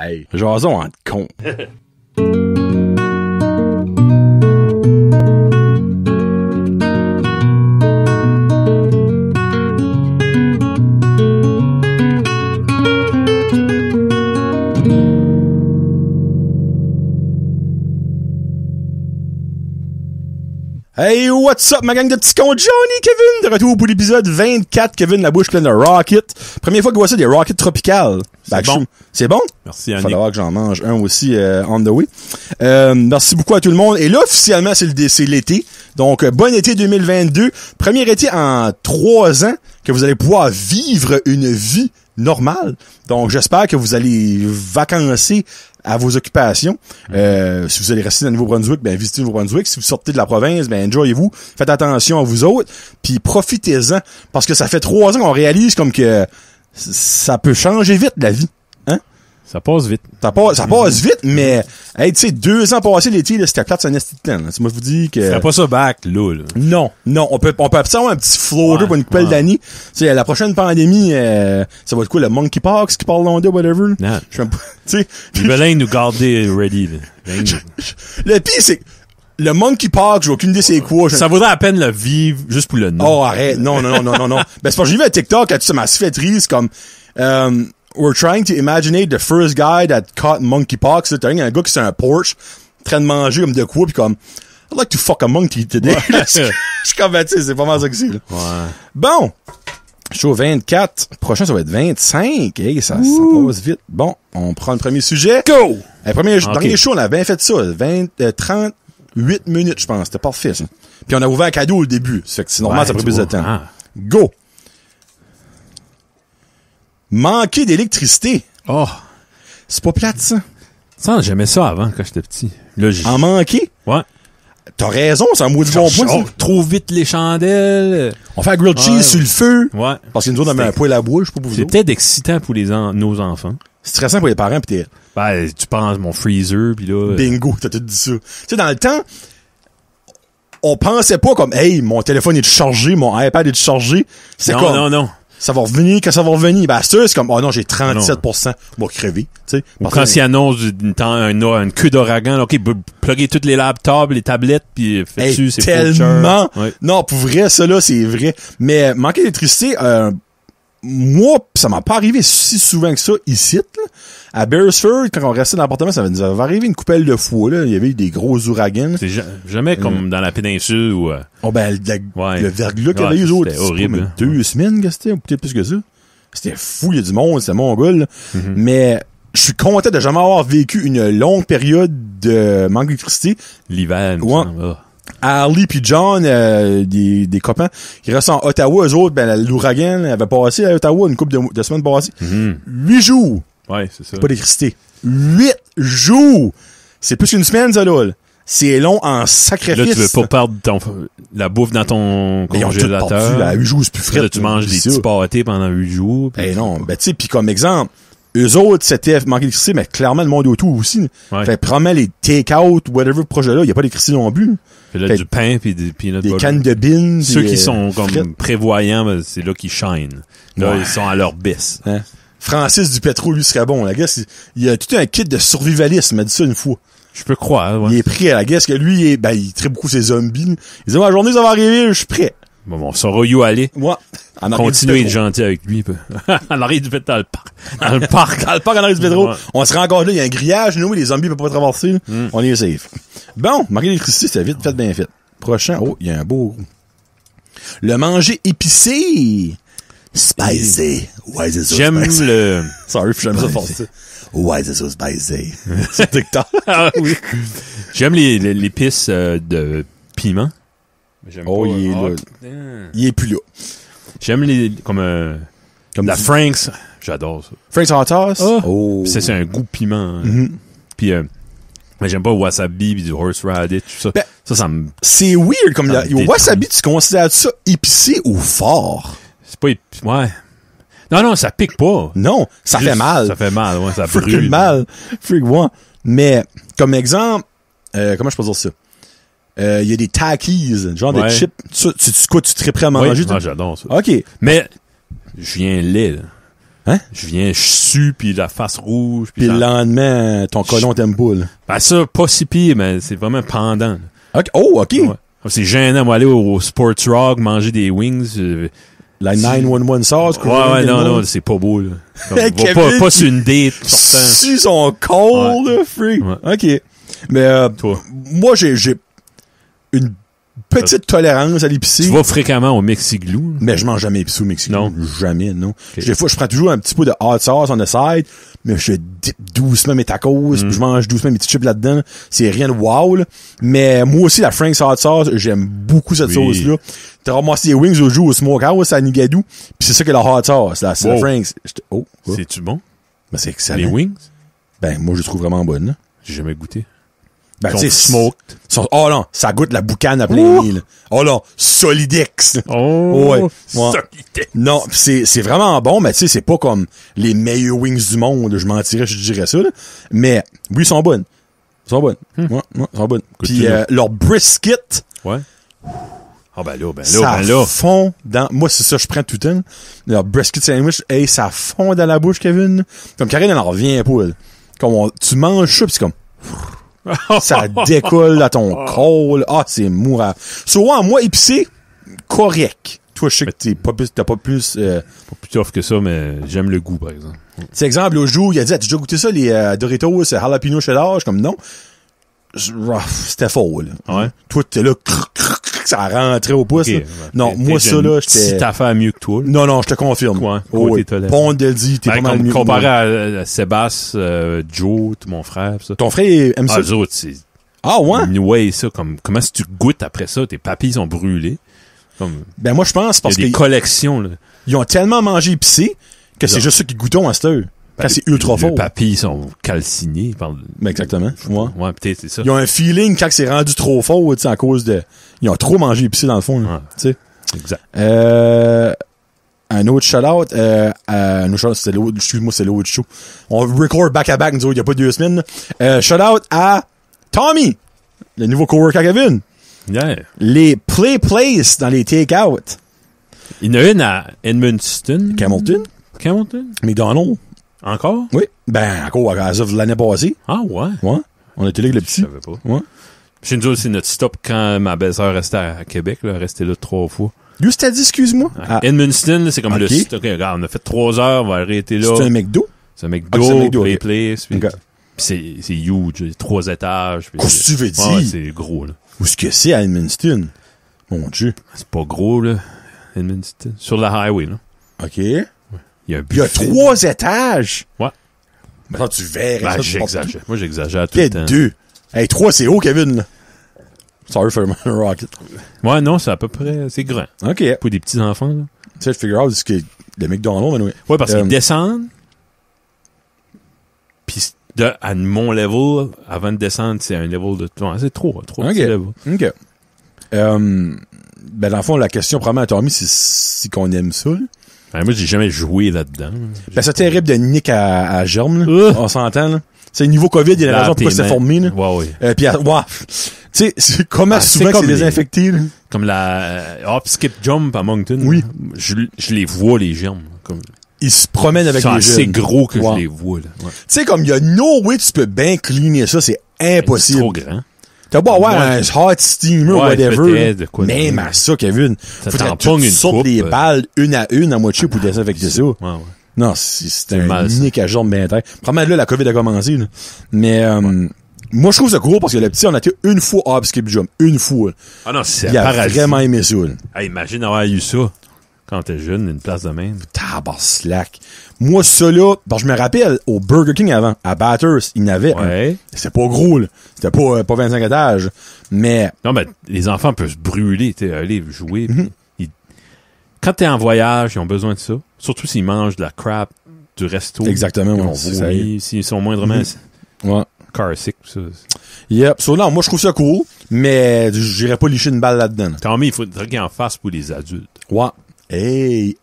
Hey, jason en con. Hey, what's up, ma gang de petits cons? Johnny Kevin, de retour pour l'épisode 24. Kevin, la bouche pleine de rockets. Première fois que je vois ça, des rockets tropicales. C'est bon. C'est bon? Merci, Yannick. Il faudra que j'en mange un aussi on the way. Merci beaucoup à tout le monde. Et là, officiellement, c'est l'été. Donc, bon été 2022. Premier été en 3 ans que vous allez pouvoir vivre une vie normale. Donc, j'espère que vous allez vacancer à vos occupations. Si vous allez rester dans le Nouveau-Brunswick, ben visitez le Nouveau-Brunswick. Si vous sortez de la province, ben enjoyez-vous. Faites attention à vous autres. Puis profitez-en. Parce que ça fait 3 ans qu'on réalise comme que ça peut changer vite la vie. Hein? Ça passe vite. Ça passe vite, mais hey, tu sais, 2 ans passés l'été, là, c'était plate, c'est un esti de temps. Moi, je vous dis que... C'est pas ça back, là. Non. On peut avoir un petit floater pour une couple d'années. Tu sais, la prochaine pandémie, ça va être quoi, le monkeypox qui parle l'onde, whatever? Non. Je sais pas, tu sais. Ils veulent nous garder ready, là. Le pire, c'est le monkeypox, j'ai aucune idée c'est quoi. Ça vaudrait à peine le vivre juste pour le nom. Oh, arrête. Non. Ben, c'est parce que j'ai vu un TikTok, tu sais, ma cicatrice, comme, we're trying to imagine the first guy that caught monkeypox. T'as un gars qui c'est un Porsche, en train de manger comme de quoi, pis comme, I'd like to fuck a monkey today. Ouais. Je suis comme, tu sais, c'est pas mal ça que c'est, là. Ouais. Bon. Show 24. Prochain, ça va être 25. Hey, ça passe vite. Bon, on prend le premier sujet. Go! Dernier show, on a bien fait ça. 38 minutes, je pense. C'était parfait, ça. Puis on a ouvert un cadeau au début. Ça fait que c'est normal, ça prend plus de temps. Ah. Go! Manquer d'électricité. Oh. C'est pas plate, ça. Ça, j'aimais ça avant, quand j'étais petit. Là, En manquer? Ouais. T'as raison, c'est un mot de bon point, ça. Trop vite les chandelles. On fait un grilled cheese sur le feu. Ouais. Parce que nous autres, on met un poêle à bois, je sais pas pour vous C'est autres. peut-être excitant pour nos enfants. C'est stressant pour les parents, pis t'es... Ben, tu penses mon freezer, pis là... Bingo, t'as tout dit ça. Tu sais, dans le temps, on pensait pas comme, hey, mon téléphone est chargé, mon iPad est chargé. C'est comme, Non. ça va revenir quand ça va revenir. Ben, c'est comme, oh non, j'ai 37%. On va crever, tu sais. Ou quand ils annoncent une queue d'ouragan, là, OK, plugger toutes les laptops, les tablettes, puis faites dessus, c'est tellement. Ouais. Non, pour vrai, ça là, c'est vrai. Mais manquer d'électricité, moi, ça m'a pas arrivé si souvent que ça ici, là. À Beresford, quand on restait dans l'appartement, ça nous avait arrivé une coupelle de fois, là. Il y avait eu des gros ouragans. C'est jamais comme dans la péninsule où... Oh ben, le verglas qu'il y avait eu, eux autres. C'était horrible. Pas, 2 semaines que c'était, ou peut-être plus que ça. C'était fou, il y a du monde, c'était mongol, là. Mais je suis content de jamais avoir vécu une longue période de manque d'électricité. L'hiver, Ouais. Ali puis John, des copains, qui restent en Ottawa, eux autres, ben, l'ouragan avait passé à Ottawa une couple de semaines passées. 8 jours. Ouais, c'est ça. Pas d'électricité. 8 jours! C'est plus qu'une semaine, ça, là. C'est long en sacrifice. Là, tu veux pas perdre la bouffe dans ton Mais ils ont tout perdu, congélateur. là, à 8 jours, c'est plus frais. Là, tu manges des petits pâtés pendant 8 jours. Eh non, ben tu sais, puis comme exemple, eux autres, c'était manquer d'électricité, mais clairement le monde autour aussi. Ouais. Fait probablement les take-out, whatever projet-là, il n'y a pas d'électricité non plus. Puis là, Fait du pain puis des peanut des butter. cannes de bines. Ceux puis, qui sont comme frites. prévoyants, ben, c'est là qu'ils shine. Là, Ouais. ils sont à leur baisse. Hein? Francis Dupétro, lui, serait bon. La guess, il a tout un kit de survivalisme, il m'a dit ça une fois. Je peux croire, ouais. Il est prêt à la guess que lui, il traite beaucoup ses zombies. Il dit, la journée, ça va arriver, je suis prêt. Bon, ça va où aller. Ouais. Continuer à être gentil avec lui. En arrière du dans le parc. Dans le parc. Dans le parc en arrière du Pedro. Ouais. On se rend compte là, il y a un grillage, nous, les zombies peuvent pas traverser. Là. On est safe. Bon, manquer d'électricité, c'était vite fait, bien fait. Prochain. Oh, il y a un beau. Le manger épicé. Spicy. Why is it so J'aime spicy? le... Sorry, j'aime ça faire ça. Why is it so spicy? C'est TikTok. Ah oui. J'aime l'épice de piment. J'aime Oh, pas- il est là. putain. Il est plus là. J'aime comme la Frank's. J'adore ça. Frank's Hot Sauce. Oh. Puis c'est un goût piment. Hein. Puis mais j'aime pas le wasabi pis du horseradish, tout ça. Ben, ça me... C'est weird, comme Ça me le wasabi, tu considères ça épicé ou fort? C'est pas... Ouais. Non, ça pique pas. Non, ça fait mal. Ça fait mal, ouais, ça Freaking brûle. mal. Freak, ouais. Mais, comme exemple, comment je peux dire ça? Il y a des Takis, genre Ouais. des chips. Tu triperais à manger? Oui, toi? j'adore ça. OK. Mais, je viens laid, là. Hein? Je sue, puis la face rouge. Puis le lendemain, ton colon t'aime pas, là. Ben ça, pas si pire, mais c'est vraiment pendant. OK. Oh, OK. Ouais. C'est gênant, moi, aller au Sports Rock, manger des wings. La 911 sauce. Ouais, non, c'est pas beau, là. Comme, pas sur une date. Su son cold, là, free. Ouais. OK. Mais, toi, moi, j'ai une petite tolérance à l'épicer. tu vas fréquemment au Mexiglou. Mais je mange jamais épicé au Mexique. Non. Jamais, non. Okay. Des fois, je prends toujours un petit peu de hot sauce on the side, mais je dip doucement mes tacos, puis je mange doucement mes petites chips là-dedans. C'est rien de wow, là. Mais moi aussi, la Frank's hot sauce, j'aime beaucoup cette sauce-là. T'as ramassé des wings au jour au Smokehouse à Nigadou, puis c'est ça que la hot sauce, là. C'est la Frank's. C'est-tu bon? Ben, c'est excellent. Les wings? Ben, moi, je les trouve vraiment bonnes, là. J'ai jamais goûté. Ben, tu sais, smoked. Oh non, ça goûte la boucane à plein nez, là. Oh non, Solidex. Oh, ouais. Solidex. Non, c'est vraiment bon, mais tu sais, c'est pas comme les meilleurs wings du monde, je mentirais, je dirais ça, là. Mais, oui, ils sont bonnes. Ils sont bonnes. Ouais, ils sont bonnes. Puis, leur brisket. Ouais. Ah, ben là. Ça fond dans, moi, c'est ça, je prends tout le temps. Leur brisket sandwich, hey, ça fond dans la bouche, Kevin. Comme Karine, elle en revient pas, là. Comme tu manges ça, pis c'est comme, ça décolle à ton col. Ah, c'est mourant. Souvent, moi, épicé, correct. Toi, je sais que t'as pas plus... Pas plus tough que ça, mais j'aime le goût, par exemple. C'est exemple, l'autre jour, il a dit, as-tu déjà goûté ça, les Doritos jalapeno cheddar? Je suis comme, non. C'était faux, là. Ouais. Toi, t'es là, ça rentrait au pouce, okay, là. Non, moi, ça, là, j'étais... Si t'as fait mieux que toi, là. Non, je te confirme. Ouais, oui. Pond de le dit, t'es pas mal mieux. Comparé à Sébastien, Joe, mon frère, ça. Ton frère aime ça? Les autres, c'est... Ah, ouais? Ouais, ça, comment si tu goûtes après ça, tes papilles sont brûlées. Ben, moi, je pense parce qu'il y a des collections, là. Ils ont tellement mangé épicé que c'est juste ça qui goûtons à cette heure. Quand c'est ultra fort. Les papilles sont calcinées. Ben exactement. Ouais, peut-être, c'est ça. Ils ont un feeling quand c'est rendu trop fort, tu sais, à cause de... Ils ont trop mangé épicé dans le fond, tu sais. Exact. Un autre shout-out, c'est l'autre, excuse-moi, c'est l'autre show. On record back-à-back, nous autres, il y a pas 2 semaines. Shout-out à Tommy, le nouveau coworker à Kevin. Yeah. Les Play Place dans les take-out. Il y en a une à Edmundston. Hamilton. McDonald's. Encore? Oui. Ben, encore à l'année passée. Ah, ouais? Ouais. On était là avec le petit. Je savais pas. Ouais. Chez nous, c'est notre stop quand ma belle-sœur restait à Québec, là. Elle restait là 3 fois. D'où t'as dit, excuse-moi? Edmundston, là, c'est comme le stop. OK, regarde, on a fait 3 heures, on va arrêter là. C'est un McDo? C'est un McDo, Play Place. Puis okay. c'est huge. 3 étages. Qu'est-ce que tu veux dire? Ouais, c'est gros, là. Où est-ce que c'est à Edmundston? Mon Dieu. C'est pas gros, là. Edmundston. Sur la highway, là. OK. Il y a 3 étages. Ouais. Maintenant, tu verrais ça. J'exagère. Moi, j'exagère tout le temps. 2. Hey, 3, c'est haut, Kevin, là. Sorry for my rocket. Ouais, non, c'est à peu près, c'est grand. OK. Pour des petits enfants, là. Tu sais, je figure out ce que le McDonald's, mais oui. Ouais, parce qu'ils descendent. Puis à mon level, avant de descendre, c'est un level de... C'est trop okay. level. OK. Ben, dans le fond, la question probablement à Tommy, c'est si qu'on aime ça, là. Ben, moi, j'ai jamais joué là-dedans. Ben, c'est terrible de nick à germe, là. On s'entend, là. C'est niveau COVID, il y a la raison pourquoi c'est formé, là. Ouais, oui. Puis, tu sais, comment souvent c'est désinfecté, là? Comme la hop, skip, jump à Moncton. Oui. Je les vois, les germes. Comme... Ils se promènent avec les germes. C'est gros que je les vois, là. Ouais. Tu sais, comme il y a no way tu peux bien cleaner ça, c'est impossible. C'est trop grand. T'as beau avoir un hot steamer ou whatever. Même à ça, Kevin. Ça faudrait que tu sortes les balles une à une à moitié pour désinfecter ça. Ouais. Non, c'est un unique à jambe bien tête. Probablement là, la COVID a commencé, là. Mais, moi, je trouve ça cool parce que le petit, on a été une fois hop skip jump. Une fois. Ah non, c'est il a vraiment aimé ça, là. Ah, imagine avoir eu ça quand t'es jeune, une place de même. Tabarnak. Moi, ça là, parce que je me rappelle, au Burger King avant, à Bathurst, il y en avait un. C'était pas gros, là. C'était pas 25 étages. Mais. Non, mais les enfants peuvent se brûler, tu sais, aller jouer. Quand t'es en voyage, ils ont besoin de ça. Surtout s'ils mangent de la crap du resto. Exactement, ouais. S'ils sont moindrement car sick, ça. Yep. So, non, moi, je trouve ça cool, mais j'irais pas licher une balle là-dedans. Tommy, il faudrait qu'il en fasse pour les adultes. Ouais. Hey!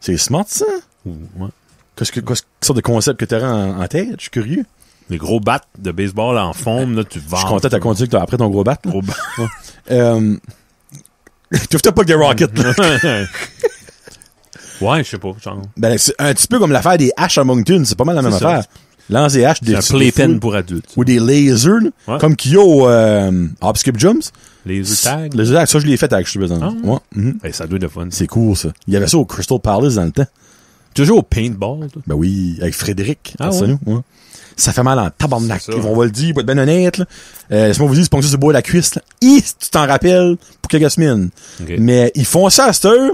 C'est smart, ça? Ouais. Qu'est-ce sorte de concept que t'aurais en tête? Je suis curieux. Les gros bats de baseball en forme, là, tu vends. Je suis content de continuer après ton gros bat. Gros bat. Tu fais pas que des rockets, là. Ouais, je sais pas, genre. Ben, c'est un petit peu comme l'affaire des haches à Moncton. C'est pas mal la même C'est ça. affaire. Lance des haches, C'est un playpen pour adultes. ou des lasers, là, Ouais. comme qu'il y a au Hop Skip Jumps. Les tags. Les tags, ça, je l'ai fait avec, je suis besoin. Ah. Ouais. Mhm. Ça doit être le fun. C'est cool, ça. Il y avait ça au Crystal Palace dans le temps. Toujours au paintball, toi. Ben oui, avec Frédéric. Ah Arsenault, ouais. Ça fait mal en tabarnak. C'est ça. On va le dire, pour être ben honnête, là. Laisse-moi vous dire, c'est pas que ça, c'est beau à la cuisse, là. Tu t'en rappelles pour quelques semaines. Ok. Mais ils font ça à cette heure.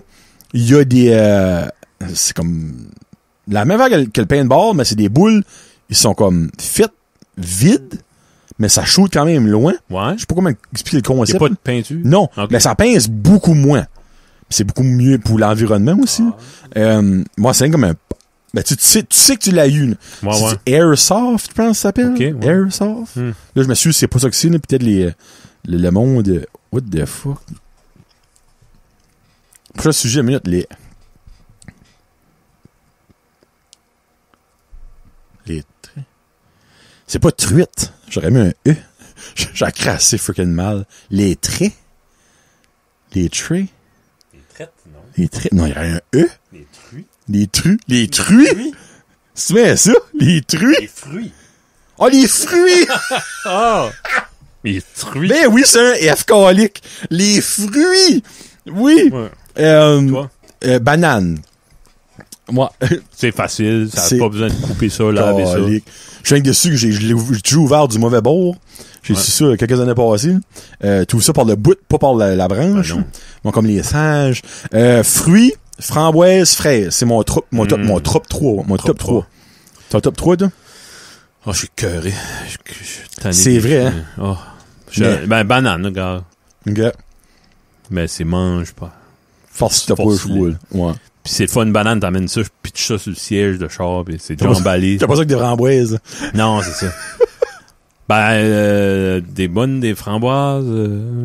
Il y a des... c'est comme... La même vague que le paintball, mais c'est des boules. Ils sont comme faites vides, mais ça shoot quand même loin. Ouais. Je sais pas comment expliquer le Il n'y concept. a pas de peinture. Non, Ok. mais ça pince beaucoup moins. C'est beaucoup mieux pour l'environnement aussi. Moi, c'est comme un... Ben, tu sais que tu l'as eu. Là. Ouais, C'est ouais. du Airsoft, je pense que ça s'appelle. Ok, ouais. Airsoft. Hmm. Là, je me suis dit, c'est pas ça que c'est. Là. Peut-être le monde... What the fuck? Prochain sujet, une minute. Les traits. C'est pas truite. J'aurais mis un E. J'ai crassé freaking mal. Les traits. Les traits. Les traites, non. Les traits. Non, il y a un E. Les truies. Les truies. Les truies? Tu mets ça? Les truies? Les fruits. Oh, les fruits! Ah! Les truies. Ben oui, c'est un F calique. Les fruits! Oui! Ouais. Toi? Banane. Moi, C'est facile. Ça C'est- n'a pas besoin de couper ça, laver ça. calique. Je suis déçu que j'ai toujours ouvert du mauvais bord. J'ai Ouais. su ça quelques années passées. Tout ça par le bout, pas par la branche. Ben non. Bon, comme les singes. Fruits, framboises, fraises. C'est mon top 3. Mon top 3. T'as un top 3, toi? Oh, je suis cœuré. C'est vrai, hein? Oh. Mais- Ben, banane, regarde. OK. Mais c'est mange pas. Force, t'as pas le choix, là. Ouais. Puis c'est le fun, une banane, t'amènes ça, je pitch ça sur le siège de char, pis c'est déjà emballé. T'as pas ça que des framboises. Non, c'est ça. Des framboises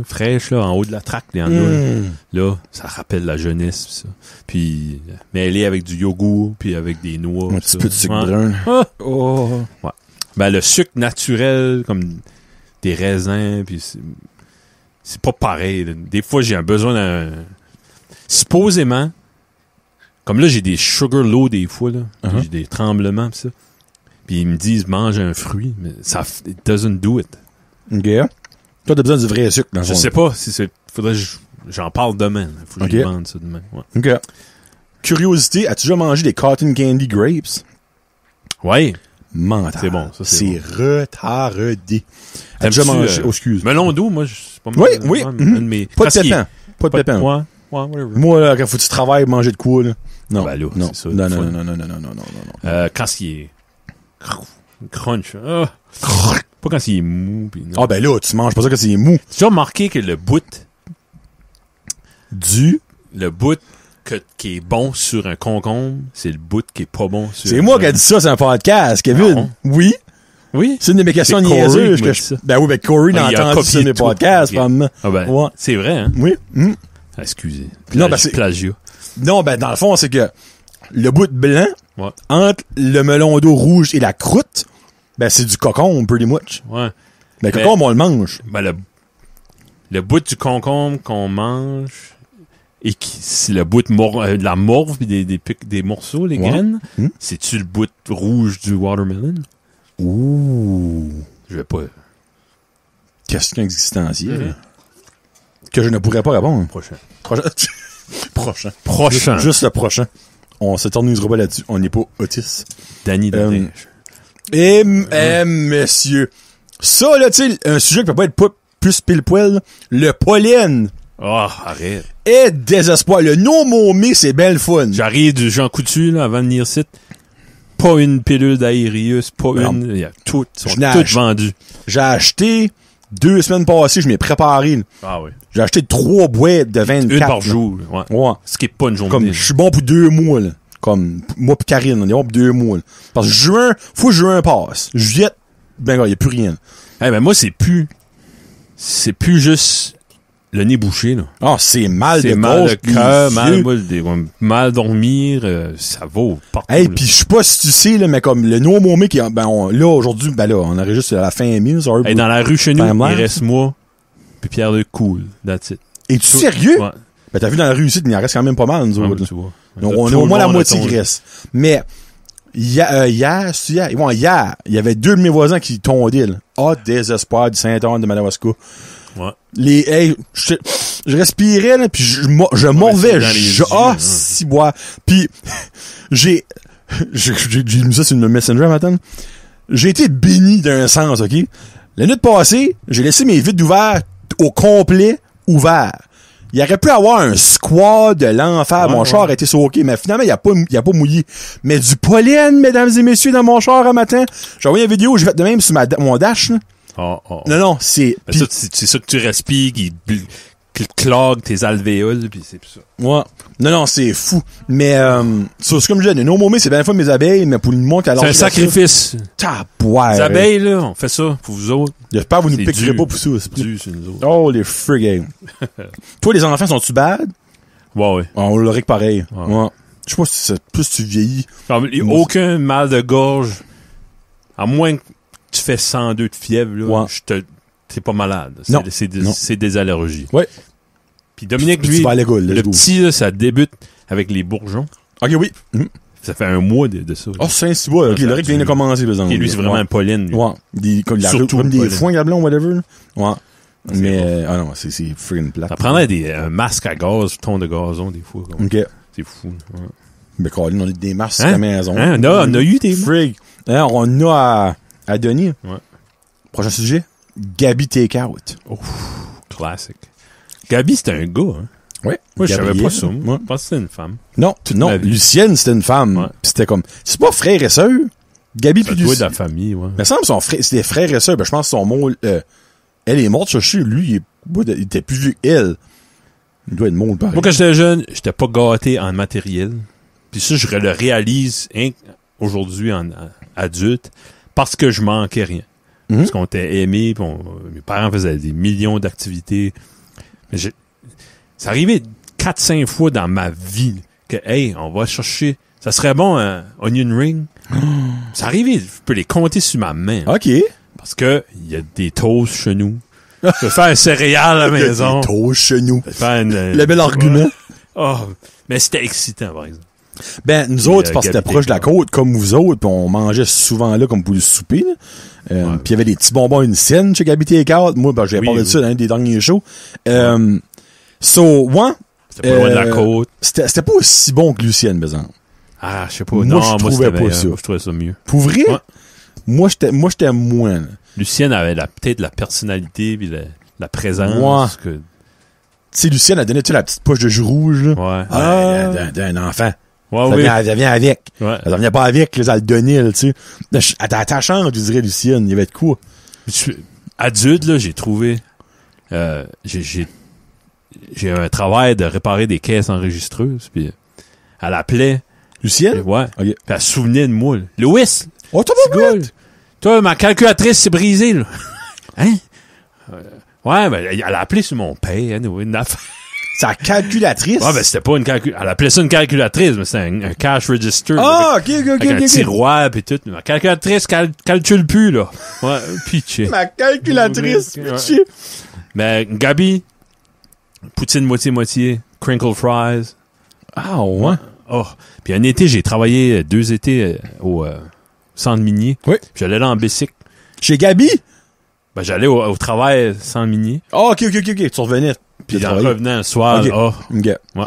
fraîches, là, en haut de la traque, il y en a. Là, ça rappelle la jeunesse, pis ça. Puis, mêlé avec du yogourt, puis avec des noix. Un pis petit ça. peu de sucre Ouais. brun. Ah! Oh. Ouais. Ben, le sucre naturel, comme des raisins, puis c'est pas pareil. Là. Des fois, j'ai un besoin d'un... Supposément, comme là, j'ai des sugar low des fois, là. Uh-huh. J'ai des tremblements, pis ça. Puis ils me disent, mange un fruit, mais ça it doesn't do it. OK. Toi, t'as besoin du vrai sucre, dans le Je fond. sais pas si c'est... Faudrait que j'en parle demain. Là. Faut que Ok. je demande ça demain. Ouais. OK. Curiosité, as-tu déjà mangé des cotton candy grapes? Ouais. Mental. C'est bon, ça, c'est C'est retardé. As-tu T'aimes-tu, déjà mangé... Oh, excuse. Melon d'eau, moi, c'est pas Oui, mal. oui. Un mhm. de mes... Pas de Parce qu'il- pépin. Pas de pépin. Ouais, whatever. Moi, là, quand faut que tu travailles, manger de quoi, là? Non. Ben là, non. c'est ça, Non, le non, fun. non, non, non, non, non, non, non. Quand il est crunch. Ah. Pas quand il est mou. Pis non. Ah, ben là, tu manges pas ça quand c'est mou. Tu as déjà remarqué que le bout qui est bon sur un concombre, c'est le bout qui est pas bon sur... C'est moi qui ai dit ça, c'est un podcast, Kevin. Non. Oui. Oui? C'est une de mes questions C'est Corey niaiseuses. qui que m'a je... dit ça. Ben oui, ben Corey Ah, n'a il a entendu sur copié mes tout. podcasts, Ok. probablement. Ah ben, Ouais. c'est vrai, hein? Oui. Ah, excusez. Non, ben, c'est- Plagiat. Non, ben dans le fond, c'est que le bout blanc, Ouais. entre le melon d'eau rouge et la croûte, ben c'est du cocon, pretty much. Ouais. Ben, cocon, on le mange. Ben, le bout du concombre qu'on mange, et c'est le bout de la morve pis des morceaux, les Ouais. graines, Hmm. c'est-tu le bout rouge du watermelon? Ouh. Je vais pas... Question existentielle. Mhm. Que je ne pourrais pas répondre. Prochain. Prochain. Prochain. Juste le prochain. On s'éternisera pas là-dessus. On n'est pas autiste. Danny Dodège. Et, monsieur. Ça, là, tu sais, un sujet qui peut pas être plus pile-poil, là, le pollen Oh, arrête. est désespoir. Le nomomé, c'est belle fun. J'arrive du Jean Coutu, là, avant de venir ici. Pas une pilule d'Aérius, pas Non. une... Il y a toutes, sont Je n'ai toutes acheté- vendues. J'ai acheté 2 semaines passées, je m'ai préparé. Là. Ah oui. J'ai acheté 3 boîtes de 24. Une par là. jour, ouais. Ouais. Ce qui est pas une journée. Comme, je suis bon pour 2 mois, là. Comme, moi pis Karine, on est bon pour 2 mois, là. Parce que juin, faut que juin passe. Juillet, ben, gars, y a plus rien. Eh ben, moi, c'est plus juste le nez bouché, là. Ah, c'est mal de C'est mal gorge, de puis cœur, yeux. mal dormir, ça vaut partout. Hey, là. pis je sais pas si tu sais, là, mais comme le nomomé qui, là, aujourd'hui, ben là, on enregistre à la fin mai, ça. Hey, dans la rue chez nous, Timeline. il reste moi, puis Pierre de Cool, that's it. Es-tu sérieux? Ouais. Ben, t'as vu dans la rue ici, il en reste quand même pas mal, nous Ah, autres, là. tu vois. Donc, on a au moins la moitié graisse. Mais, hier, il y avait 2 de mes voisins qui tondaient, là. Ah, désespoir du Saint-Anne de Madawaska. Ouais. Je respirais, là, puis je morvais. Si bois. Puis, j'ai mis ça sur le Messenger matin. J'ai été béni d'un sens, OK? La nuit passée, j'ai laissé mes vitres ouvertes au complet ouverts. Il aurait pu avoir un squad de l'enfer. Mon char a été soaké, mais finalement, il a pas mouillé. Mais du pollen, mesdames et messieurs, dans mon char un matin. J'ai envoyé une vidéo, j'ai fait de même sur mon dash, là. Non, c'est... C'est ça que tu respires, qui clogue tes alvéoles, puis c'est ça. Ouais. Non, c'est fou. Mais, c'est comme je dis, no momé, c'est bien la fois mes abeilles, mais pour le monde qui a c'est un sacrifice. Les abeilles, là, on fait ça pour vous autres. J'espère que vous nous piquerez pas pour ça. C'est dû sur nous autres. Oh, les frigging. Toi, les enfants, sont-tu bad? Ouais. On l'aurait que pareil. Ouais. Je sais pas si plus tu vieillis. Aucun mal de gorge, à moins que tu fais 102 de fièvre, là, t'es pas malade. C'est des allergies. Ouais. Puis Dominique, lui, le petit, là, ça débute avec les bourgeons. OK, oui. Ça fait un mois de ça. Oh, c'est un 6 mois. OK, l'aurait vient de commencer, par exemple. Et lui, c'est vraiment un pollen. Lui. Ouais. Comme des foins gablons, whatever. Ouais. Mais, non, c'est friggin' plate. Ça prendrait un masque à gaz, ton de gazon, des fois. OK. C'est fou. Ouais. Mais quand on a des masques à la maison. On a eu des frig. On a à Denis. Ouais. Prochain sujet. Gabi Takeout. Classique. Gabi, c'était un gars, hein? Oui. Moi, je savais pas ça. Je pense que c'était une femme. Non, Lucienne, c'était une femme. Ouais. Pis c'était comme, c'est pas frère et sœur. Gabi puis Lucienne. de la famille, ouais. Mais ça me semble c'était frère et sœur. Ben, je pense que son mot, elle est morte, je sais, lui, il était plus vieux qu'elle. Il doit être mort, pareil. Moi, quand j'étais jeune, j'étais pas gâté en matériel. Puis ça, je le réalise aujourd'hui en adulte parce que je manquais rien. Parce qu'on était aimés, puis mes parents faisaient des millions d'activités. Mais ça arrivait 4-5 fois dans ma vie que, hey, on va chercher, ça serait bon un onion ring. Ça arrivait, je peux les compter sur ma main. OK. Parce que il y a des toasts chez nous. Je peux faire un céréal à la maison. Des toasts chez nous. Le bel argument. Mais c'était excitant, par exemple. Ben, nous autres, parce que c'était proche de la côte, comme vous autres, puis on mangeait souvent là, comme pour le souper, puis il y avait des petits bonbons, une scène chez Gabi Takeout. Moi, j'ai parlé de ça dans un des derniers shows. C'était pas loin de la côte. C'était pas aussi bon que Lucienne, par exemple. Ah, je sais pas. Moi, je trouvais pas ça. Je trouvais ça mieux. Pour vrai? Ouais. Moi, j'étais moins, là. Lucienne avait peut-être la personnalité puis la présence. Tu sais, Lucienne a donné, la petite poche de jus rouge, là. Ouais. D'un enfant. Ouais, ça vient avec. Ouais. Ça vient pas avec, là, ça le donnait, tu sais. À ta chambre, je dirais, Lucienne, il y avait de quoi? Adulte, là, j'ai trouvé, j'ai un travail de réparer des caisses enregistreuses, puis elle appelait. Lucienne? Ouais. Okay. Puis elle se souvenait de moi, là. Louis! Oh, toi, ma calculatrice s'est brisée, là. Hein? Ouais, ben, elle a appelé sur mon père, une affaire. Sa calculatrice? Ouais, ben, c'était pas une calculatrice. Elle appelait ça une calculatrice, mais c'était un cash register. OK. Avec un tiroir pis tout. Ma calculatrice calcule plus, là. Ouais, pitché. Ma calculatrice, pitché. Mais Gabi, poutine moitié-moitié, crinkle fries. Ah, ouais. Oh. Puis un été, j'ai travaillé 2 étés au centre minier. Oui. J'allais là en bicycle. Chez Gabi? Ben, j'allais au travail centre minier. Oh, OK. Tu revenais. Puis en revenant un soir, OK. Ouais.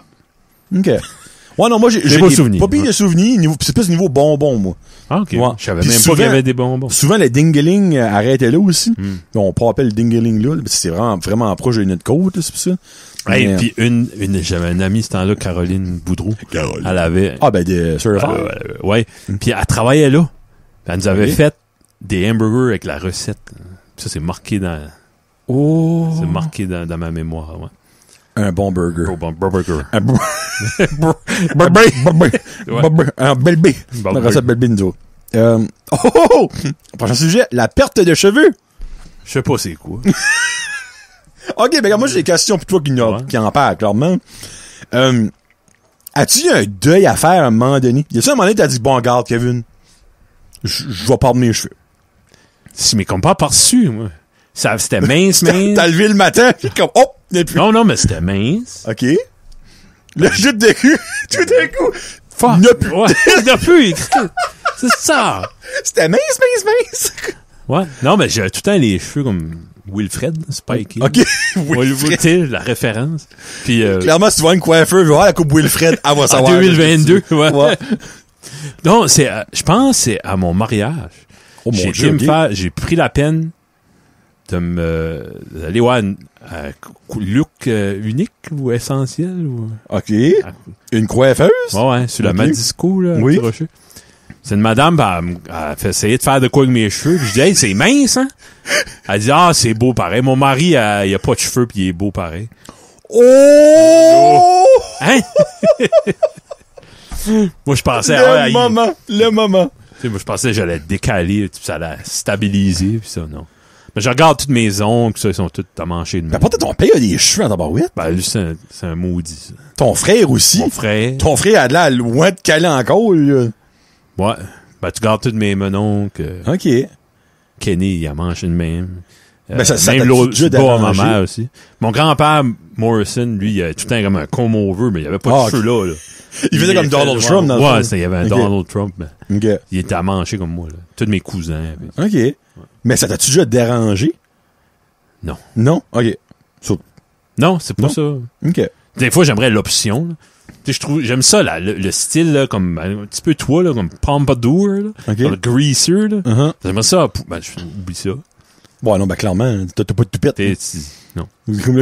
OK. Ouais, non, moi, j'ai pas de souvenirs. Pas pire de souvenirs. C'est plus niveau bonbons, moi. Ah, OK. Ouais. Je savais même pas qu'il y avait des bonbons. Souvent, le dingeling arrêtait là aussi. On peut appeler le dingeling là. C'est vraiment proche de notre côte, c'est ça. Et puis j'avais une amie, ce temps-là, Caroline Boudreau. Elle avait... Ah, ben, des surfers. Ouais. Puis elle travaillait là. Elle nous avait fait des hamburgers avec la recette. Ça, c'est marqué dans... C'est marqué dans ma mémoire, ouais. Un bon burger. Un bon burger. Un bel B. La recette bel B, nous autres. Prochain sujet, la perte de cheveux. Je sais pas c'est quoi. OK, ben moi, j'ai des questions pour toi qui en parle, clairement. As-tu eu un deuil à faire à un moment donné? Y a-tu un moment donné, t'as dit, bon, regarde, Kevin, je vais perdre mes cheveux. Si, mais comme pas par-dessus, moi. C'était mince. T'as levé le matin, pis comme, oh, n'est plus. Non, mais c'était mince. OK. Le jute de cul, tout d'un coup. Fuck. N'a plus. Ouais, il n'a plus. C'est ça. C'était mince. Ouais. Non, mais j'ai tout le temps les cheveux comme Wilfred, Spikey. OK. Tu sais, la référence. Puis, Clairement, si tu vois une coiffeur, je vais voir la coupe Wilfred, elle va en savoir. 2022, ouais. Ouais. Non, je pense que c'est à mon mariage. Oh mon J'ai Dieu, été me ok. faire, j'ai pris la peine d'aller voir un look unique ou essentiel ou OK. Une coiffeuse? ouais, sur la Ok. Madisco là, Oui. Petit Rocher. C'est une madame, elle fait essayer de faire de quoi avec mes cheveux. Puis je dis hey, c'est mince hein. Elle dit ah, c'est beau pareil. Mon mari il a pas de cheveux puis il est beau pareil. Oh! Hein? Moi je pensais Le moment. Tu sais, moi, je pensais que j'allais décaler, puis ça allait stabiliser, puis ça, non. Mais je regarde toutes mes ongles, ça, ils sont toutes à manger de Mais même. pourtant, ton père a des cheveux en tabarouette. Ben, lui, c'est un maudit, ça. Ton frère aussi. Mon frère. Ton frère a de l'air loin de caler encore, là. Ouais. Ben, tu gardes toutes mes menoncles. OK. Kenny, il a mangé de même. Ben, ça même t'a l'autre, déjà du bas à ma dérangé? mère aussi. Mon grand-père, Morrison, lui, il avait tout le temps comme un comb-over, mais il avait pas de cheveux là. Il faisait comme Donald Trump dans le ouais, film. il y avait un Ok. Donald Trump, mais OK. il était à manger comme moi, là. Tous mes cousins. Puis... OK. Mais ça t'a-tu déjà dérangé? Non. Non? OK. Non, c'est pas Non. ça. OK. Des fois, j'aimerais l'option. Là. Tu sais, j'aime ça, là, le style, là, comme un petit peu toi, là, comme Pompadour, là, OK. comme le greaser, là. Uh-huh. J'aimerais ça. Ben, oublie ça. Bon, non, ben, clairement, t'as pas de toupette. Non.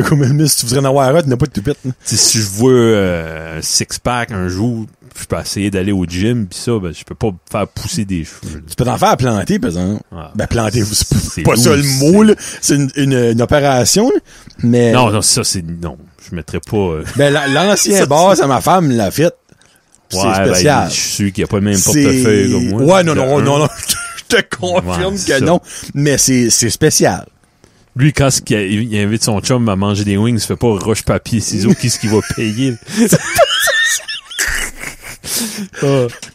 Comme si tu voudrais en avoir un, tu n'as pas de toupette. Hein. T'sais, si je vois un six-pack un jour, je peux essayer d'aller au gym, pis ça, ben, je peux pas faire pousser des cheveux. Là. Tu peux t'en faire planter, par exemple. Ah. Ben, planter, c'est C'est pas ça le lourd, mot, là. C'est une opération, là. Mais. Non, ça, c'est... Non, je mettrais pas... Ben, l'ancien boss à ma femme l'a fait. C'est spécial. Ben, je suis sûr qu'il n'y a pas le même C'est- portefeuille comme moi. Ouais, non. Je te confirme Ouais, que ça. non. Mais c'est spécial. Lui, quand il invite son chum à manger des wings, il fait pas roche papier ciseaux, qui ce qu'il va payer?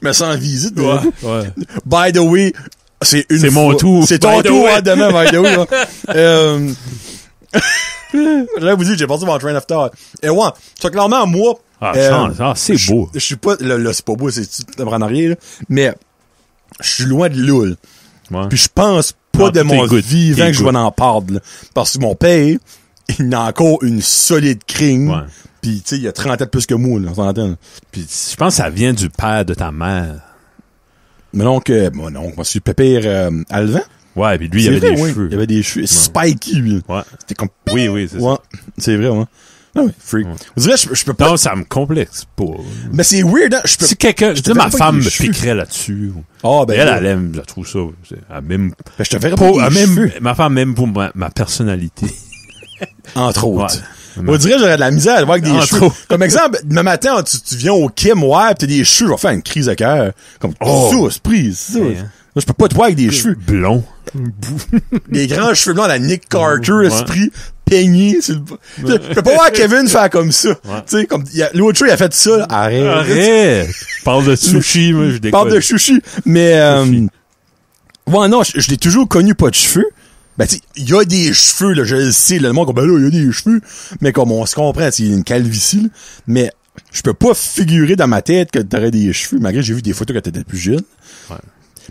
Mais sans visite. Ouais, là. ouais. By the way, c'est mon fois. tour. C'est ton By the tour, way. hein, demain, by the way. J'allais vous dire que j'ai perdu mon train of thought. Et ouais, c'est clairement, moi... C'est beau. Je suis pas... Là, c'est pas beau, c'est en arrière, là. Mais je suis loin de l'oule. Ouais. Puis je pense pas de t'es mon good. vivant T'es que je vais en perdre, là. Parce que mon père, il a encore une solide crine. Ouais. Puis, tu sais, il a 30 ans de plus que moi, là, on s'entend, là. Puis je pense que ça vient du père de ta mère. Mais donc, mon oncle, monsieur Pépère Alvan. Ouais, puis lui, il C'est avait vrai, des oui. cheveux. Il avait des cheveux spiky, lui. Ouais. C'était comme... Oui, c'est Ouais, c'est vrai, ouais. Ah oui, freak. Ouais. Vous direz, je peux pas... ça. Non, ça me complexe pas. Mais c'est weird, hein? Je peux... Si quelqu'un, je te dis ma verrais pas femme avec me des cheveux. piquerait là-dessus. Ah, ben, Elle, là. elle aime, je trouve ça. Elle m'aime Ben, je te verrais pas, pas elle des m'aime- cheveux, ma femme m'aime pour ma personnalité. entre autres. Ouais. On dirait que j'aurais de la misère à le voir avec des Entre cheveux. autres. Comme exemple, demain matin, tu viens au Kim, ouais, pis t'as des cheveux, je vais faire une crise de cœur. Comme, Oh. ça, prise, ça. Ouais, hein. Moi, je peux pas te voir avec des cheveux. Blond. Des grands cheveux blancs à la Nick Carter, Ouais. esprit, peigné. Je peux pas voir Kevin faire comme ça. Tu sais, comme, l'autre show, il a fait ça, là. Arrête! Parle de sushi, moi, je déconne. Parle de chouchi. Mais, ouais, non, je l'ai toujours connu pas de cheveux. Ben, tu sais, il y a des cheveux, là, je le sais, là, le monde, comme, ben là, il y a des cheveux. Mais comme on se comprend, il y a une calvitie, là. Mais, je peux pas figurer dans ma tête que t'aurais des cheveux, malgré que j'ai vu des photos quand t'étais plus jeune. Ouais.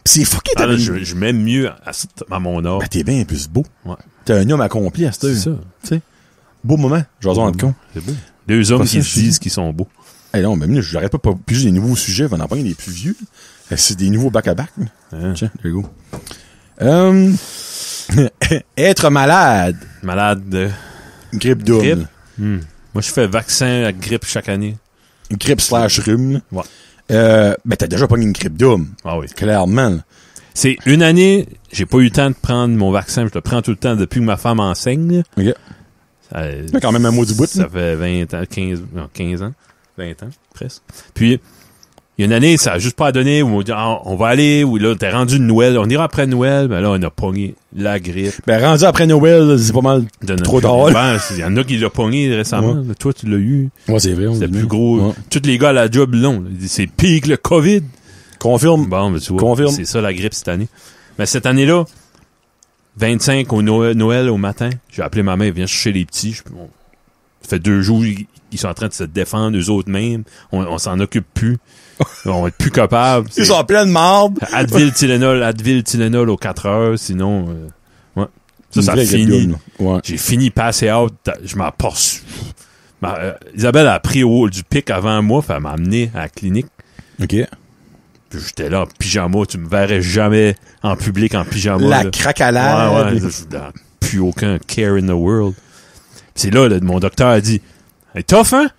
Pis c'est fucké, Ah, là, t'avais je m'aime mieux à mon âge. Ben, t'es bien plus beau. Ouais. T'es un homme accompli à cette heure. C'est ça. Tu sais. Beau moment. J'ose en con. C'est beau. Deux hommes Pas qui ça, se disent qu'ils sont beaux. Eh non, mais j'arrête pas de piger des nouveaux sujets, on en prendre des plus vieux. C'est des nouveaux back-à-back. là. Hein? Tiens, there you go. Être malade. Malade de Grippe double. grippe. Moi, je fais vaccin à grippe chaque année. Grippe slash rhume. là. Ouais. Ben, t'as déjà pas une grippe double. Ah oui. Clairement. là. C'est une année, j'ai pas eu le temps de prendre mon vaccin. Je le prends tout le temps depuis que ma femme enseigne. OK. Ça, Mais quand même un mot du bout. ça fait 20 ans, 15 ans. 20 ans, presque. Puis, il y a une année, ça a juste pas donné où on dit, ah, on va aller, ou là, t'es rendu de Noël, on ira après Noël, ben là, on a pogné la grippe. Ben, rendu après Noël, là, c'est pas mal De trop notre- tard. là. Ben, il y en a qui l'ont pogné récemment. Ouais. là. Toi, tu l'as eu. Ouais, c'est vrai. on C'est dit plus bien. gros. Ouais. Tous les gars à la job l'ont. là. Ils disent, c'est pire que le COVID. Confirme. Bon, ben, tu vois, Confirme. c'est ça la grippe cette année. Mais cette année-là, 25 au Noël au matin, j'ai appelé ma mère, viens chercher les petits. Bon, Ça fait 2 jours, ils sont en train de se défendre, eux autres mêmes. On s'en occupe plus. On va être plus capable. Ils sont pleins de marde. Advil, aux 4 heures, sinon... ouais. Ça finit. Ouais. J'ai fini passé out. Je m'en poursuis. Isabelle a pris du pic avant moi, elle m'a amené à la clinique. OK. Puis j'étais là en pyjama. Tu me verrais jamais en public en pyjama. La cracalade. Ouais. Plus aucun care in the world. C'est là, mon docteur a dit, « Hey, tough, hein? »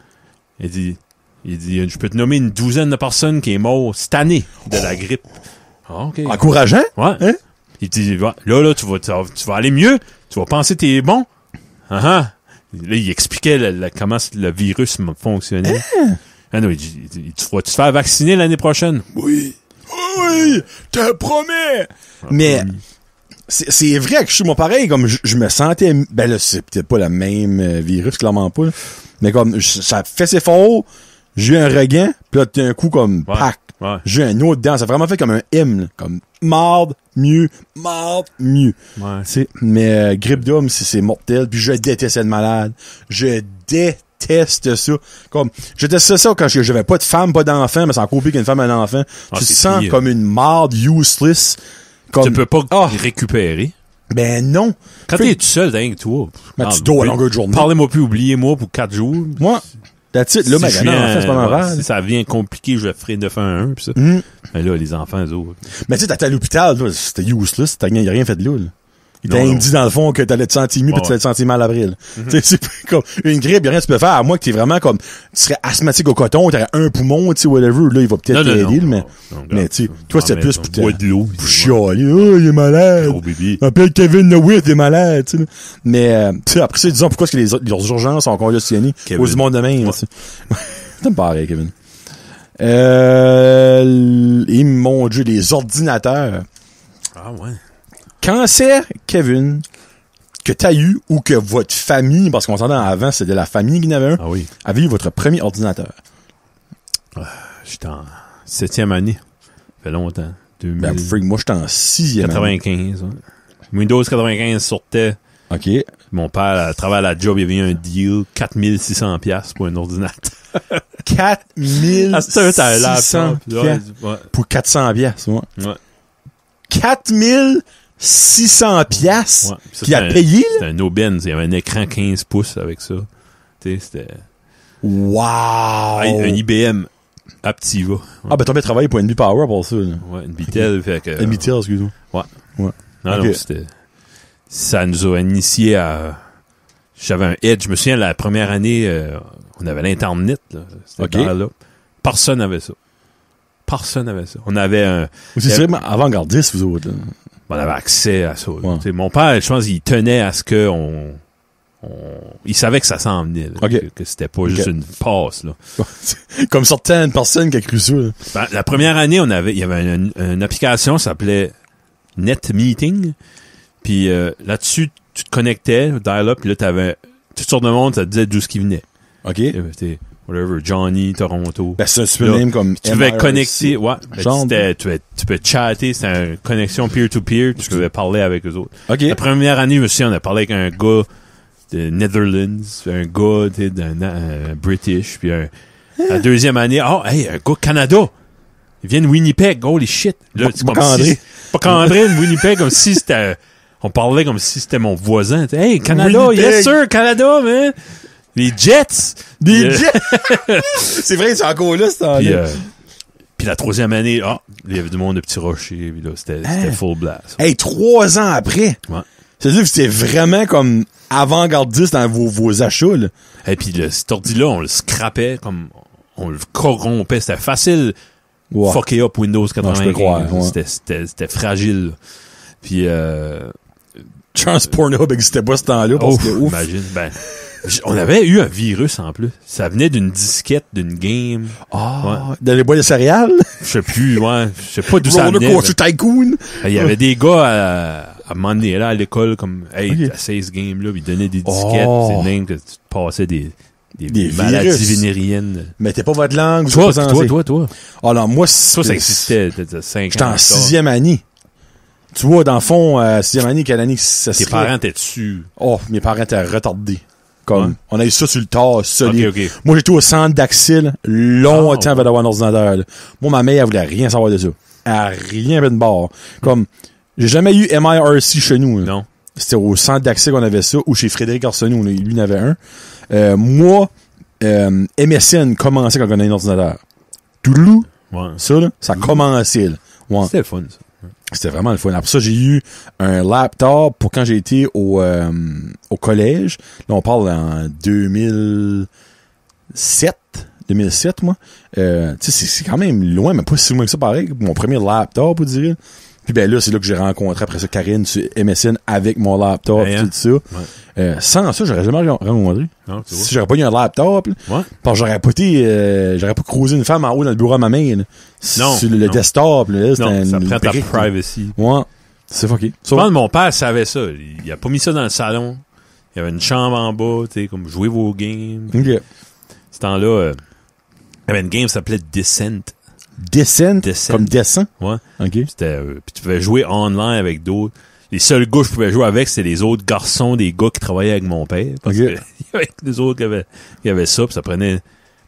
Il dit, je peux te nommer une 12aine de personnes qui est mort cette année de la grippe. Ah, OK. Encourageant? Ouais. Hein? Il dit, là, tu vas aller mieux. Tu vas penser que t'es bon. Là, il expliquait comment le virus fonctionnait. Ah non, il dit, tu vas te faire vacciner l'année prochaine? Oui, te promets! Mais, c'est vrai que je suis moi pareil, comme je me sentais, ben là, c'est peut-être pas le même virus, clairement pas, là. Mais comme, ça fait ses forts, j'ai eu un regain, pis là, d'un coup, comme, pack. Ouais. J'ai un autre dedans. Ça a vraiment fait comme un hymne, là. Comme, marde, mieux. Ouais. Mais grippe d'homme, c'est mortel, puis je déteste être malade. Je déteste ça. Comme, je déteste ça quand j'avais pas de femme, pas d'enfant, mais c'est encore pire qu'une femme et un enfant. Tu te sens pire. Comme une marde useless. Comme, tu peux pas récupérer. Ben non. Quand t'es tout seul, dingue, toi. Ben, tu dois à longueur de journée. Parlez-moi plus, oubliez-moi pour 4 jours. Moi. That's it. Là, si c'est pas normal. Si ça devient compliqué, je ferai de fin à 1, pis ça. Mais là, les enfants, eux autres. Mais tu sais, t'étais à l'hôpital, là, c'était useless, il y a rien fait de là. Il t'a dit dans le fond que t'allais te sentir mieux pis tu allais te sentir mal après. Tu sais, c'est comme une grippe, y a rien que tu peux faire, à moins que t'es vraiment comme, tu serais asthmatique au coton, t'aurais un poumon, tu sais, whatever, là, il va peut-être t'aider, mais tu sais, toi, c'était plus pour boire de l'eau. Pour chialer, oh, il est malade. Oh, bébé. Appelle Kevin Lewitt, il est malade, tu sais. Mais, tu sais, après ça, disons, pourquoi est-ce que les urgences sont congestionnées aux du monde demain, tu sais. Ça me paraît, Kevin. Et mon Dieu, les ordinateurs. Ah ouais. Quand c'est, Kevin, que t'as eu ou que votre famille, parce qu'on s'entend avant, c'était la famille qui en avait un, avait eu votre premier ordinateur? J'étais en 7e année. Ça fait longtemps. 2000... Ben, freak, moi, j'étais en 6e 95. Ouais. Windows 95 sortait. OK. Mon père, à travers la job, il y avait eu un deal, 4600$ pour un ordinateur. 4600$ pour 400$, moi. Ouais. 4600$ qui a payé, là? C'était un aubaine. Il y avait un écran 15 pouces avec ça. Tu sais, c'était... Wow! Un IBM Aptiva. Ouais. Ah, ben, t'as bien travaillé pour NB Power pour ça, là. Ouais, NBTEL, fait que... NBTEL, excuse-moi. Ouais. Non, c'était... Ça nous a initié à... J'avais un Edge. Je me souviens, la première année, on avait l'Internet, là. C'était là. Personne n'avait ça. On avait un... C'est vraiment avant-gardiste, vous autres, là. On avait accès à ça. Ouais. Mon père, je pense, il tenait à ce que il savait que ça s'en venait. Là, que c'était pas juste une passe. Là. Comme certaines personnes qui a cru ça. Ben, la première année, il y avait une application, ça s'appelait NetMeeting. Puis là-dessus, tu te connectais, dial-up, puis là, t'avais toutes sortes de monde, ça te disait d'où ce qui venait. OK. C'était whatever, Johnny, Toronto. Ben, c'est un super name comme tu pouvais connecter, tu peux chatter, c'était une connexion peer-to-peer, tu pouvais parler avec eux autres. OK. La première année, je me souviens, on a parlé avec un gars de Netherlands, un gars d'un British, puis la deuxième année, un gars Canada. Il vient de Winnipeg, holy shit. Là, c'est comme si, pas qu'André de Winnipeg, comme si c'était, on parlait comme si c'était mon voisin. Hey, Canada, Winnipeg. Yes sir, Canada, man. Les Jets! Jets! C'est vrai, c'est encore là, puis la troisième année, il y avait du monde de Petit Rocher, puis là, c'était full blast. Hey, 3 ans après! Ouais. C'est-à-dire que c'était vraiment comme avant-gardiste dans vos achats, là. Et puis cet ordi-là, on le scrapait, comme, on le corrompait. C'était facile. Wow. Fucker up Windows 95. Non, je peux croire, C'était fragile. Puis, Chance Pornhub existait pas ce temps-là, parce que ouf. Imagine, on avait eu un virus en plus. Ça venait d'une disquette, d'une game. Dans les boîtes de céréales? Je sais plus, je sais pas d'où ça venait. Tycoon. Il y avait des gars à un moment donné, là, à l'école, comme, t'as 16 games, là, ils donnaient des disquettes, c'est dingue que tu te passais des maladies vénériennes. Mais t'es pas votre langue. Toi. Ah non, moi, ça existait, t'as 5 ans. J'étais en 6e année. Tu vois, dans le fond, 6e année, quelle année ça serait? Tes parents étaient dessus. Oh, mes parents étaient retardés. Comme, Ouais. on a eu ça sur le tard, solide. Ok. Moi, j'étais au centre d'Axil, longtemps avant d'avoir un ordinateur, là. Moi, ma mère, elle voulait rien savoir de ça. Elle a rien fait de bord. Comme, j'ai jamais eu MIRC chez nous, là. Non. C'était au centre d'Axil qu'on avait ça, ou chez Frédéric Arsenault, là, lui, il en avait un. Moi, MSN commençait quand on avait un ordinateur. Touloulou, Ouais. ça, là, ça commençait, là. Ouais. C'était le fun, ça. C'était vraiment le fun. Après ça, j'ai eu un laptop pour quand j'ai été au collège. Là, on parle en 2007, moi. Tu sais, c'est quand même loin, mais pas si loin que ça, pareil. Mon premier laptop, vous direz. Puis ben là, c'est là que j'ai rencontré après ça Karine sur MSN avec mon laptop et tout ça. Ouais. Sans ça, j'aurais jamais rencontré. Non, tu vois. Si j'aurais pas eu un laptop, là, Ouais. parce que j'aurais pas croisé une femme en haut dans le bureau à ma main. Là. Non, Sur le non. desktop, là, c'était Non, ça une prend ta brique. privacy. Ouais. C'est fucké. Je pense que mon père savait ça. Il a pas mis ça dans le salon. Il y avait une chambre en bas, tu sais, comme jouer vos games. OK. Ce temps-là, il y avait une game qui s'appelait Descent. Descent, Descent. comme descent. Ouais. OK. C'était, puis tu pouvais jouer online avec d'autres. Les seuls gars que je pouvais jouer avec, c'était les autres garçons des gars qui travaillaient avec mon père. Parce Ok. que il y avait des autres qui avaient ça, puis ça prenait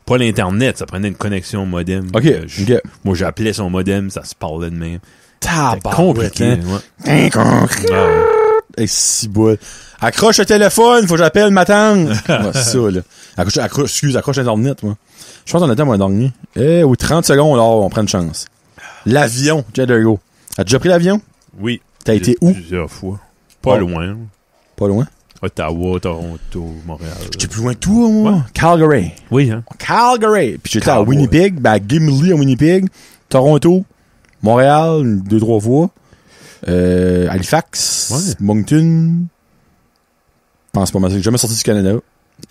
pas l'Internet, ça prenait une connexion modem. OK. OK. Moi, j'appelais son modem, ça se parlait de même. C'était Tabarouette, compliqué. hein. Ouais. Ah, ouais. Hey, si boule. Accroche le téléphone, faut que j'appelle ma tante. Ouais, c'est ça, là. Accroche l'Internet, moi. Je pense qu'on attend mon dernier. Ou 30 secondes, là, on prend une chance. L'avion, there you go. As-tu déjà pris l'avion? Oui. T'as été où? Plusieurs fois. Pas Oh. loin. Pas loin. Ottawa, Toronto, Montréal. J'étais plus loin que toi, moi. Ouais. Calgary. Oui, hein. Calgary. Puis j'étais à Cowboy. Winnipeg, à Gimli à Winnipeg, Toronto, Montréal, 2-3 fois, Halifax, Ouais. Moncton. Je pense pas mal. J'ai jamais sorti du Canada.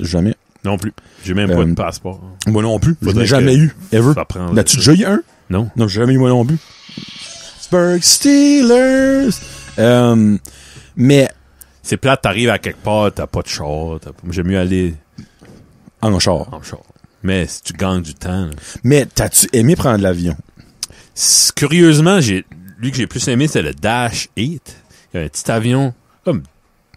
Jamais. Non plus. J'ai même pas de passeport. Moi non plus. Je Faudrait n'ai jamais que eu. Ever. ça prend- L'as-tu déjà eu un? Non. Non, j'ai jamais eu moi non plus. Pittsburgh Steelers. Mais C'est plate, t'arrives à quelque part, t'as pas de char. J'aime mieux aller en char. en char. Mais si tu gagnes du temps. Là. Mais t'as-tu aimé prendre l'avion? Curieusement, lui que j'ai plus aimé, c'est le Dash 8. Il y a un petit avion, comme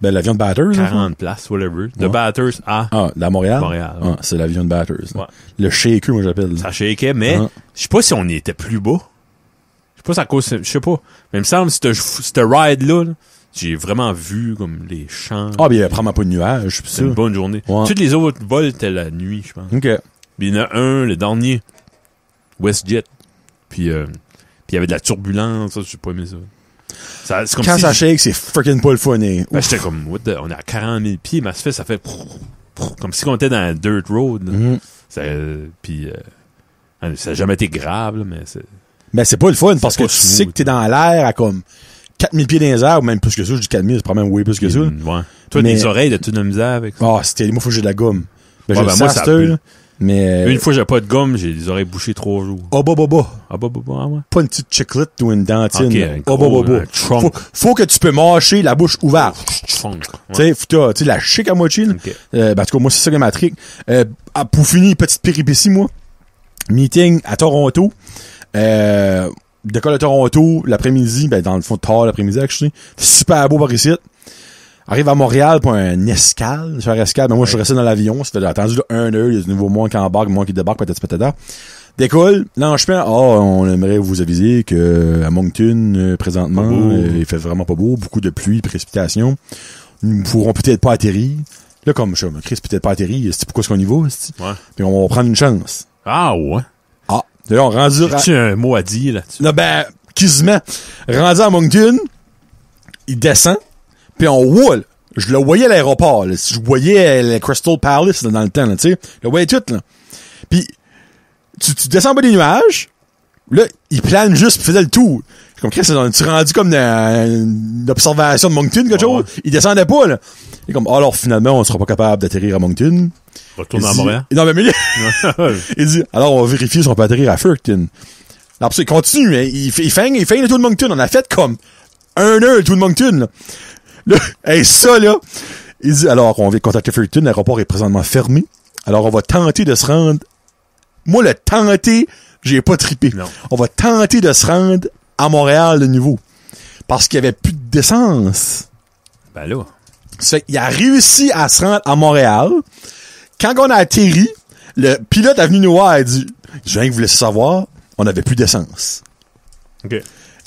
Ben, l'avion de Batters. 40 places, whatever. De Ouais. Batters à Ah, la Montréal? Montréal. Ouais. Ah, c'est l'avion de Batters. Ouais. Le shaker, moi, j'appelle. Ça shakeait, mais Ah. je sais pas si on était plus bas. Je sais pas si à cause, je sais pas. Mais il me semble, cette ride-là, là, j'ai vraiment vu comme les champs. Ah, ben, il y avait probablement pas de nuages, pis ça. C'est une bonne journée. Ouais. Toutes les autres vols étaient la nuit, je pense. OK. Puis il y en a un, le dernier, WestJet. Puis il y avait de la turbulence, ça, j'ai pas aimé ça. C'est comme Quand si ça shake, c'est freaking pas le fun. Hein. ben, j'étais comme, on est à 40 000 pieds, mais ça fait comme si on était dans un dirt road. Là. Mhm. Puis ça n'a jamais été grave, là, mais c'est... Ben, c'est pas le fun parce que pas tu smooth, sais que t'es dans l'air à comme 4000 pieds dans les airs, ou même plus que ça. Je dis 4000, c'est probablement way plus que ça. Ouais. Toi, Mais- les oreilles, t'as-tu de la misère avec ça? Ah, c'était, moi, faut que j'ai de la gomme. Ben, Ouais, j'ai ben, le moi, saster, ça pue. là. Mais, Une fois, j'avais pas de gomme, j'ai les oreilles bouchées 3 jours. ah, bah, Ah, ouais. pas une petite chiclette ou une dentine. Ok, là. un Ah, gros, bah. un trunk. Faut que tu peux mâcher la bouche ouverte. Chunk. Tu sais, tu sais, la chic à moitié, là. Ok. Ben, en tout cas, moi, c'est ça que ma trick. Pour finir, petite péripétie, moi. Meeting à Toronto. Décolle à Toronto, l'après-midi, ben, dans le fond, tard l'après-midi, actually. Super beau par ici. Arrive à Montréal pour un escale, faire escale. Ben, moi, je suis resté dans l'avion. Ça fait attendu là, 1 heure. Il y a du nouveau monde qui embarque, monde qui débarque, peut-être. Décolle. Là, je fais, on aimerait vous aviser que à Moncton, présentement, il fait vraiment pas beau. Beaucoup de pluie, précipitations. Nous ne pourrons peut-être pas atterrir. Là, comme je Chris, peut-être pas atterrir. C'est pourquoi est-ce qu'on y va? Ouais. Puis on va prendre une chance. Ah, ouais. Ah. Là, on rendu... As-tu un mot à dire là-dessus? Là, ben, quasiment. Rendu à Moncton, il descend, puis on voit, là. Je le voyais à l'aéroport, là. Je voyais le Crystal Palace, là, dans le temps, là, tu sais. Je le voyais tout, là. Puis, tu descends en bas des nuages, là, il plane juste, puis faisait le tour. Je suis comme, Chris, tu rendu comme une observation de Moncton, quelque chose? Ouais. Il descendait pas, là. Il est comme, alors, finalement, on sera pas capable d'atterrir à Moncton. Retourne Il à dit- Montréal. Non, mais il dit, alors, on va vérifier si on peut atterrir à Fredericton. Alors, il continue, hein. Il fait le tour de Moncton. On a fait comme 1 heure le tour de Moncton, là. Là, hey, ça, là. Il dit, alors, on va contacter Fredericton. L'aéroport est présentement fermé. Alors, on va tenter de se rendre. Moi, le tenter, j'ai pas trippé. Non. On va tenter de se rendre à Montréal de nouveau. Parce qu'il y avait plus d'essence. Ben là. Ça fait qu'il a réussi à se rendre à Montréal. Quand on a atterri, le pilote est venu nous voir et a dit, je viens que vous laisser savoir, on n'avait plus d'essence. OK.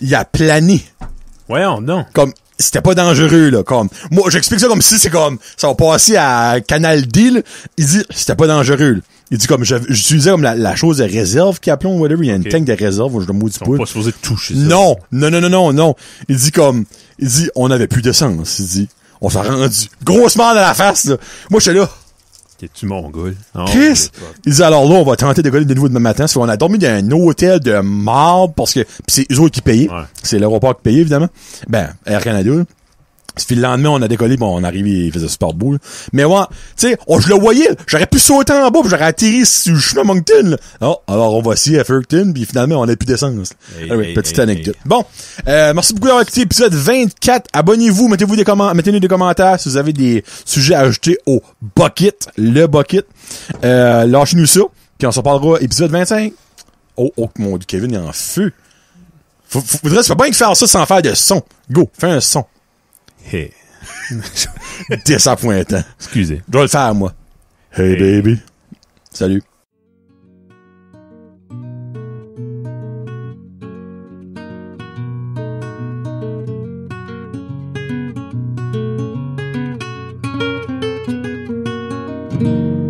Il a plané. Voyons, non. Comme, c'était pas dangereux, là. Comme, moi, j'explique ça comme si c'est comme, ça va passer à Canal D, là. Il dit, c'était pas dangereux, là. Il dit comme, j'utilisais comme la chose de réserve qu'ils appelons, whatever. Il y a une tank de réserve, je le maudis Ils sont pas supposés toucher ça. Non. Il dit, on avait plus d'essence. Il dit, on s'est rendu grossement dans la face, là. Moi, j'étais là. T'es-tu mongol? Chris! Il dit, alors là, on va tenter de coller de nouveau demain matin. On a dormi dans un hôtel de marbre parce que, pis c'est eux autres qui payaient. Ouais. C'est l'aéroport qui payait, évidemment. Ben, Air Canada, là. Puis le lendemain, on a décollé, bon, on arrive, il faisait super beau, là. Mais ouais, tu sais, je le voyais, j'aurais pu sauter en bas, puis j'aurais atterri sur le chemin Moncton, là. Oh, alors on va ici à Fredericton, puis finalement, on n'a plus d'essence. Petite anecdote. Bon, merci beaucoup d'avoir écouté l'épisode 24. Abonnez-vous, mettez-nous des commentaires si vous avez des sujets à ajouter au bucket, le bucket. Lâchez-nous ça, puis on se reparlera épisode 25. Oh, mon Dieu, Kevin est en feu. Faudrait pas bien que faire ça sans faire de son. Go, fais un son. Hey. Désappointant. Excusez. Je dois le faire, moi. Hey, baby. Salut. Thank you.